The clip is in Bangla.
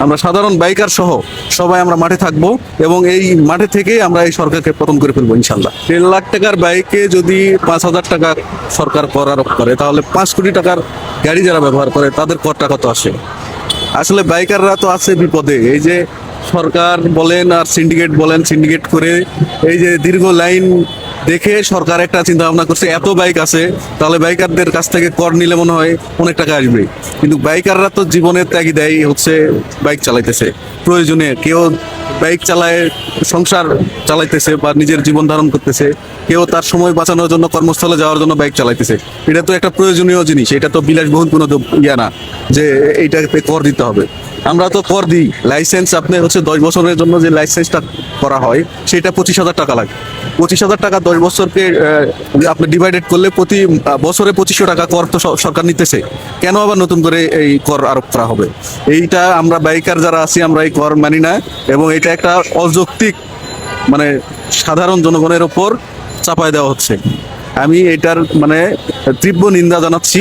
আমরা সাধারণ বাইকার সহ সবাই আমরা মাঠে থাকবো এবং এই মাঠে থেকেই আমরা এই সরকারকে পতন করে ফেলবো ইনশাল্লাহ। 1.5 লাখ টাকার বাইকে যদি 5,000 টাকা সরকার কর আরোপ করে, তাহলে 5 কোটি টাকার গাড়ি যারা ব্যবহার করে তাদের করটা কত আসে? আসলে বাইকাররা তো আছে বিপদে। এই যে সরকার বলেন আর সিন্ডিকেট বলেন, সিন্ডিকেট করে এই যে দীর্ঘ লাইন দেখে সরকার একটা চিন্তা ভাবনা করছে, এত বাইক আছে তাহলে বাইকারদের কাছ থেকে কর নিলে মনে হয় অনেক টাকা আসবে। কিন্তু বাইকাররা তো জীবনের তাগিদেই হচ্ছে বাইক চালাইতেছে, প্রয়োজনে কেউ বাইক চালায় সংসার চালাইতেছে বা নিজের জীবন ধারণ করতেছে, কেউ তার সময় বাঁচানোর জন্য কর্মস্থলে যাওয়ার জন্য বাইক চালাইতেছে। এটা তো একটা প্রয়োজনীয় জিনিস, এটা তো বিলাসবহুল কোনো ইয়া না যে এইটাতে কর দিতে হবে। আমরা তো কর দিই। লাইসেন্স আপনি হচ্ছে 10 বছরের জন্য যে লাইসেন্সটা করা হয় সেটা 25,000 টাকা লাগে। 25,000 টাকা 10 বছরকে আপনি ডিভাইডেড করলে প্রতি বছরে 2500 টাকা কর তো সরকার নিতেছে। কেন আবার নতুন করে এই কর আরোপ করা হবে? এইটা আমরা বাইকার যারা আছি আমরা এই কর মানি না, এবং এটা একটা অযৌক্তিক, মানে সাধারণ জনগণের ওপর চাপায় দেওয়া হচ্ছে। আমি এটার মানে তীব্র নিন্দা জানাচ্ছি।